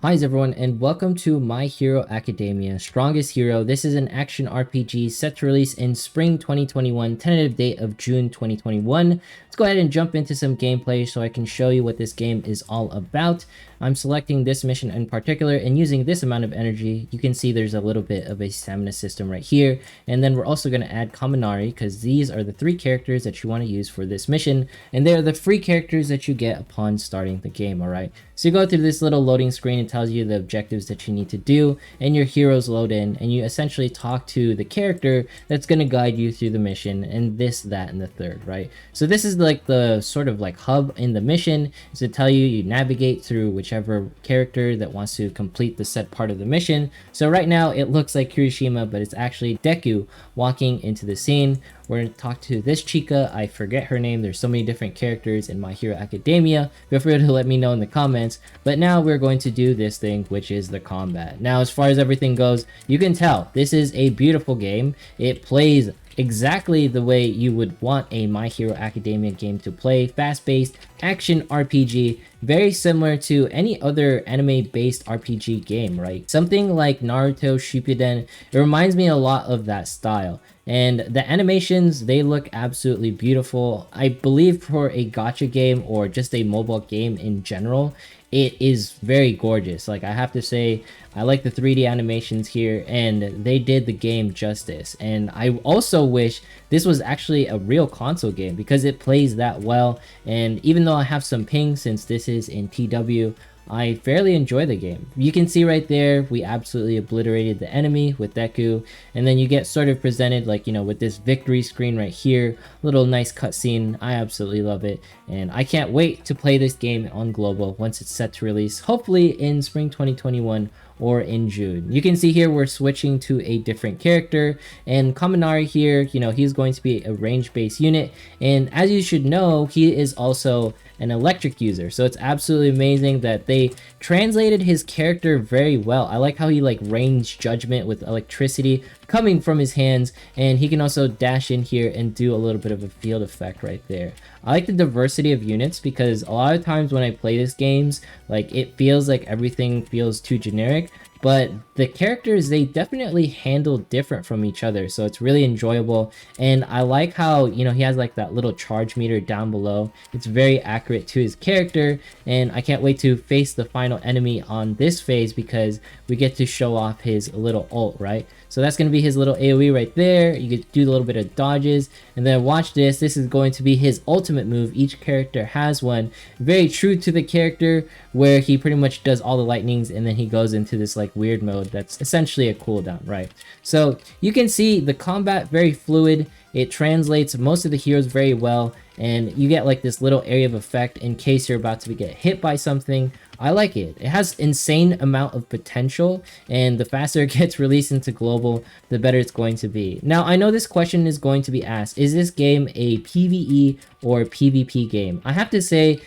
Hi everyone and welcome to My Hero Academia Strongest Hero. This is an action RPG set to release in spring 2021, tentative date of June 2021. Let's go ahead and jump into some gameplay so I can show you what this game is all about. I'm selecting this mission in particular and using this amount of energy. You can see there's a little bit of a stamina system right here. And then we're also going to add Kaminari because these are the 3 characters that you want to use for this mission. And they're the free characters that you get upon starting the game, alright? So you go through this little loading screen, it tells you the objectives that you need to do, and your heroes load in, and you essentially talk to the character that's going to guide you through the mission, and this, that, and the third, right? So this is like the sort of like hub in the mission, is to tell you navigate through whichever character that wants to complete the set part of the mission. So right now it looks like Kirishima, but it's actually Deku walking into the scene. We're going to talk to this chica. I forget her name. There's so many different characters in My Hero Academia. Feel free to let me know in the comments. But now we're going to do this thing, which is the combat. Now, as far as everything goes, you can tell this is a beautiful game. It plays exactly the way you would want a My Hero Academia game to play. Fast-paced action RPG, very similar to any other anime-based RPG game, right? Something like Naruto Shippuden. It reminds me a lot of that style. And the animations, they look absolutely beautiful. I believe for a gacha game or just a mobile game in general, it is very gorgeous. Like, I have to say, I like the 3D animations here, and they did the game justice. And I also wish this was actually a real console game because it plays that well. And even though I have some ping since this is in TW, I fairly enjoy the game. You can see right there, we absolutely obliterated the enemy with Deku, and then you get sort of presented like, you know, with this victory screen right here, little nice cutscene. I absolutely love it, and I can't wait to play this game on global once it's set to release, hopefully in spring 2021 or in June. You can see here we're switching to a different character, and Kaminari here, you know, he's going to be a range-based unit, and as you should know, he is also an electric user. So it's absolutely amazing that they translated his character very well. I like how he like range judgment with electricity coming from his hands, and he can also dash in here and do a little bit of a field effect right there. I like the diversity of units because a lot of times when I play these games, like it feels like everything feels too generic, but the characters, they definitely handle different from each other, so it's really enjoyable. And I like how, you know, he has like that little charge meter down below. It's very accurate to his character, and I can't wait to face the final enemy on this phase because we get to show off his little ult, right? So that's going to be his little AoE right there. You get to do a little bit of dodges, and then watch this. This is going to be his ultimate move. Each character has one. Very true to the character, where he pretty much does all the lightnings, and then he goes into this like weird mode that's essentially a cooldown, right? So you can see the combat very fluid. It translates most of the heroes very well, and you get like this little area of effect in case you're about to get hit by something. I like it. It has insane amount of potential, and the faster it gets released into global, the better it's going to be. Now, I know this question is going to be asked, is this game a PvE or PvP game? I have to say,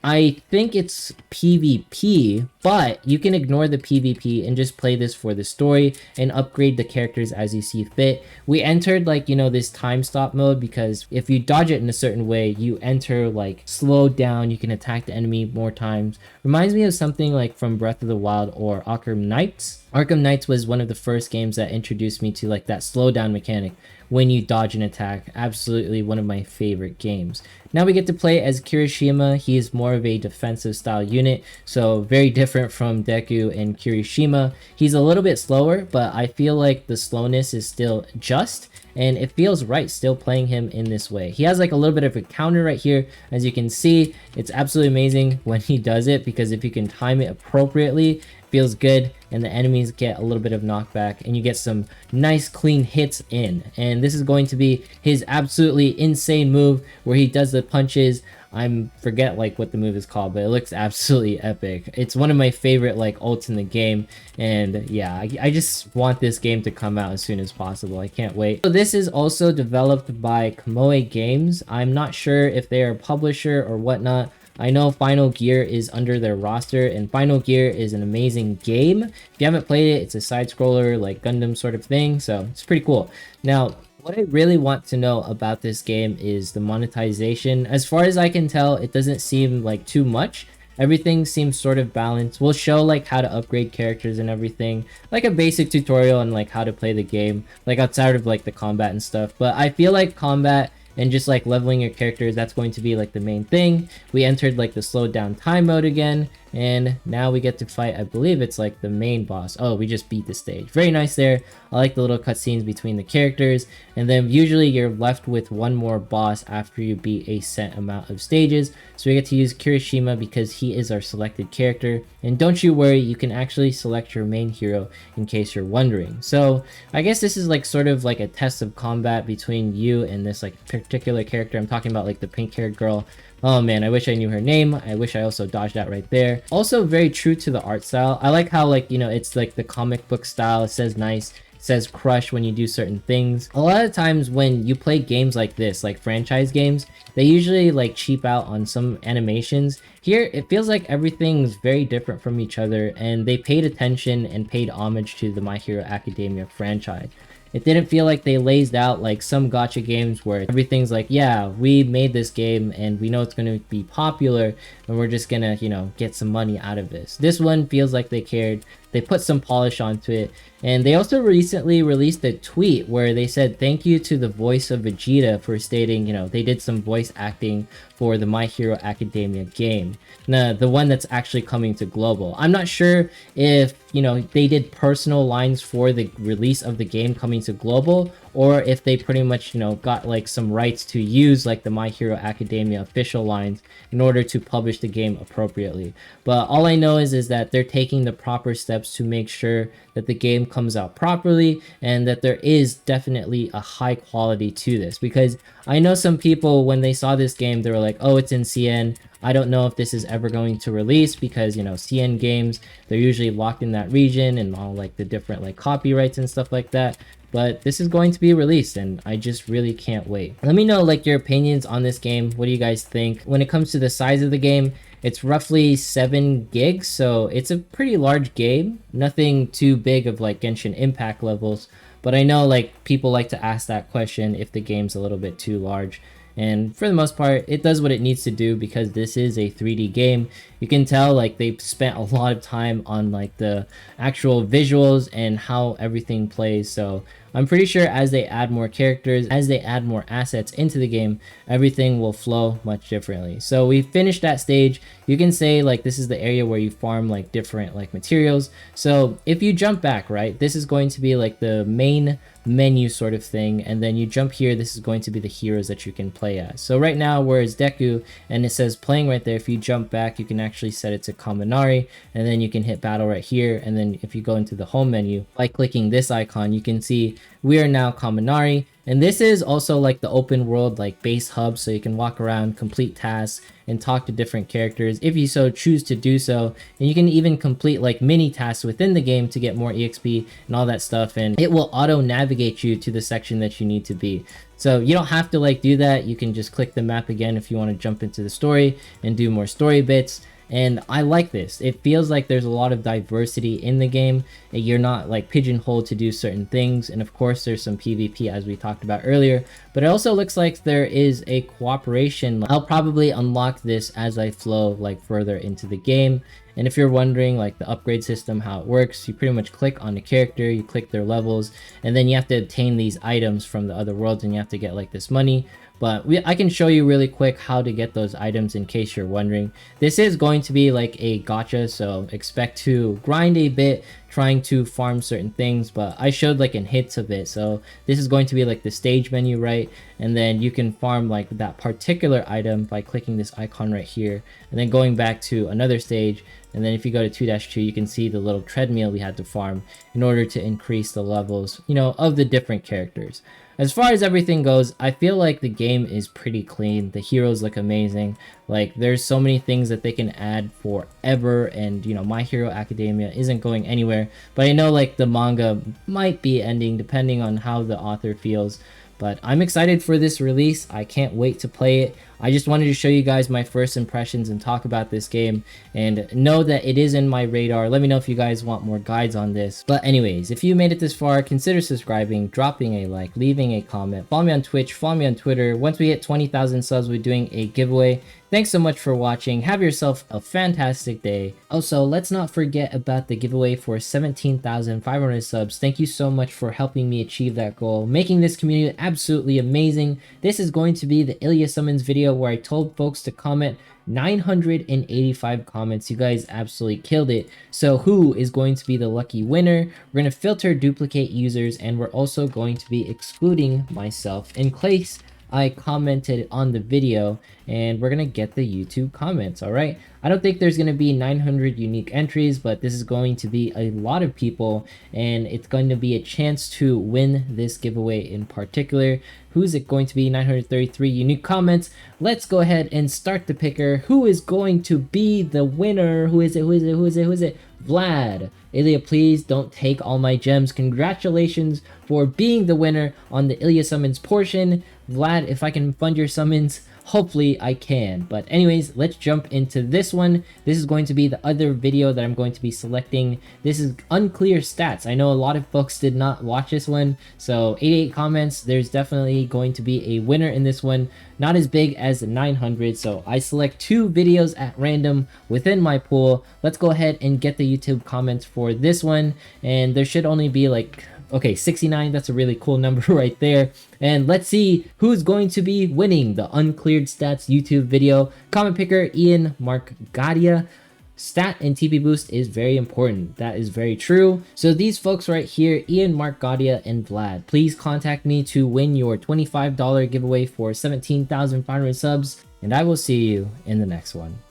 I think it's PvP, but you can ignore the PvP and just play this for the story and upgrade the characters as you see fit. We entered like, you know, this time stop mode because if you dodge it in a certain way, you enter like slowed down, you can attack the enemy more times. Reminds me of something like from Breath of the Wild or Arkham Knights. Arkham Knights was one of the first games that introduced me to like that slowdown mechanic when you dodge an attack. Absolutely one of my favorite games. Now we get to play as Kirishima. He is more of a defensive style unit, so very different from Deku and Kirishima. He's a little bit slower, but I feel like the slowness is still just, and it feels right still playing him in this way. He has like a little bit of a counter right here. As you can see, it's absolutely amazing when he does it because if you can time it appropriately, feels good, and the enemies get a little bit of knockback, and you get some nice clean hits in. And this is going to be his absolutely insane move where he does the punches. I forget like what the move is called, but it looks absolutely epic. It's one of my favorite like ults in the game, and yeah, I just want this game to come out as soon as possible. I can't wait. So this is also developed by Komoe Games. I'm not sure if they are a publisher or whatnot. I know Final Gear is under their roster, and Final Gear is an amazing game. If you haven't played it, it's a side-scroller, like Gundam sort of thing, so it's pretty cool. Now, what I really want to know about this game is the monetization. As far as I can tell, it doesn't seem like too much. Everything seems sort of balanced. We'll show like how to upgrade characters and everything, like a basic tutorial on like how to play the game, like outside of like the combat and stuff. But I feel like combat and just like leveling your characters, that's going to be like the main thing. We entered like the slowed down time mode again, and now we get to fight, I believe it's like the main boss. Oh, we just beat the stage. Very nice there. I like the little cutscenes between the characters, and then usually you're left with one more boss after you beat a set amount of stages. So we get to use Kirishima because he is our selected character, and don't you worry, you can actually select your main hero in case you're wondering. So I guess this is like sort of like a test of combat between you and this like particular character. I'm talking about like the pink haired girl. Oh man, I wish I knew her name. I wish I also dodged that right there. Also very true to the art style. I like how like, you know, it's like the comic book style. It says nice. It says crush when you do certain things. A lot of times when you play games like this, like franchise games, they usually like cheap out on some animations. Here, it feels like everything's very different from each other, and they paid attention and paid homage to the My Hero Academia franchise. It didn't feel like they lazed out like some gacha games where everything's like, yeah, we made this game and we know it's going to be popular and we're just gonna, you know, get some money out of this. This one feels like they cared. They put some polish onto it. And they also recently released a tweet where they said thank you to the voice of Vegeta for stating, you know, they did some voice acting for the My Hero Academia game. Now, the one that's actually coming to global. I'm not sure if, you know, they did personal lines for the release of the game coming to global, or if they pretty much, you know, got like some rights to use like the My Hero Academia official lines in order to publish the game appropriately. But all I know is that they're taking the proper steps to make sure that the game comes out properly and that there is definitely a high quality to this, because I know some people when they saw this game they were like, oh, it's in CN. I don't know if this is ever going to release because, you know, CN games, they're usually locked in that region and all like the different like copyrights and stuff like that. But this is going to be released and I just really can't wait. Let me know like your opinions on this game. What do you guys think? When it comes to the size of the game, it's roughly 7 gigs, so it's a pretty large game. Nothing too big of like Genshin Impact levels, but I know like people like to ask that question if the game's a little bit too large. And for the most part, it does what it needs to do because this is a 3D game. You can tell like they've spent a lot of time on like the actual visuals and how everything plays. So I'm pretty sure as they add more characters, as they add more assets into the game, everything will flow much differently. So we finished that stage. You can say like this is the area where you farm like different like materials. So if you jump back, right, this is going to be like the main menu sort of thing, and then you jump here, this is going to be the heroes that you can play as. So right now we're as Deku and it says playing right there. If you jump back, you can actually set it to Kaminari, and then you can hit battle right here. And then if you go into the home menu by clicking this icon, you can see we are now Kaminari. And this is also like the open world like base hub, so you can walk around, complete tasks, and talk to different characters if you so choose to do so. And you can even complete like mini tasks within the game to get more EXP and all that stuff, and it will auto navigate you to the section that you need to be. So you don't have to like do that. You can just click the map again if you want to jump into the story and do more story bits. And I like this. It feels like there's a lot of diversity in the game. You're not like pigeonholed to do certain things. And of course there's some PvP as we talked about earlier, but it also looks like there is a cooperation. I'll probably unlock this as I flow like further into the game. And if you're wondering like the upgrade system, how it works, you pretty much click on the character, you click their levels, and then you have to obtain these items from the other worlds and you have to get like this money. But I can show you really quick how to get those items in case you're wondering. This is going to be like a gacha, so expect to grind a bit trying to farm certain things, but I showed like in hits of it. So this is going to be like the stage menu, right? And then you can farm like that particular item by clicking this icon right here and then going back to another stage. And then if you go to 2-2, you can see the little treadmill we had to farm in order to increase the levels, you know, of the different characters. As far as everything goes, I feel like the game is pretty clean. The heroes look amazing. Like there's so many things that they can add forever, and you know, My Hero Academia isn't going anywhere. But I know like the manga might be ending depending on how the author feels. But I'm excited for this release. I can't wait to play it. I just wanted to show you guys my first impressions and talk about this game, and know that it is in my radar. Let me know if you guys want more guides on this. But anyways, if you made it this far, consider subscribing, dropping a like, leaving a comment, follow me on Twitch, follow me on Twitter. Once we hit 20,000 subs, we're doing a giveaway. Thanks so much for watching. Have yourself a fantastic day. Also, let's not forget about the giveaway for 17,500 subs. Thank you so much for helping me achieve that goal, making this community absolutely amazing. This is going to be the Ilya Summons video where I told folks to comment 985 comments. You guys absolutely killed it. So who is going to be the lucky winner? We're going to filter duplicate users, and we're also going to be excluding myself in case I commented on the video, and we're gonna get the YouTube comments. All right, I don't think there's gonna be 900 unique entries, but this is going to be a lot of people, and it's going to be a chance to win this giveaway in particular. Who's it going to be? 933 unique comments. Let's go ahead and start the picker. Who is going to be the winner? Who is it? Who is it? Who is it? Who is it? Vlad. Ilya, please don't take all my gems. Congratulations for being the winner on the Ilya Summons portion. Vlad, if I can fund your summons, hopefully I can. But anyways, let's jump into this one. This is going to be the other video that I'm going to be selecting. This is unclear stats. I know a lot of folks did not watch this one, so 88 comments. There's definitely going to be a winner in this one. Not as big as 900, so I select 2 videos at random within my pool. Let's go ahead and get the YouTube comments for this one, and there should only be like, okay, 69. That's a really cool number right there. And let's see who's going to be winning the uncleared stats YouTube video. Comment picker Ian Mark Gadia. Stat and TP boost is very important. That is very true. So these folks right here, Ian, Mark, Gadia, and Vlad, please contact me to win your $25 giveaway for 17,500 subs, and I will see you in the next one.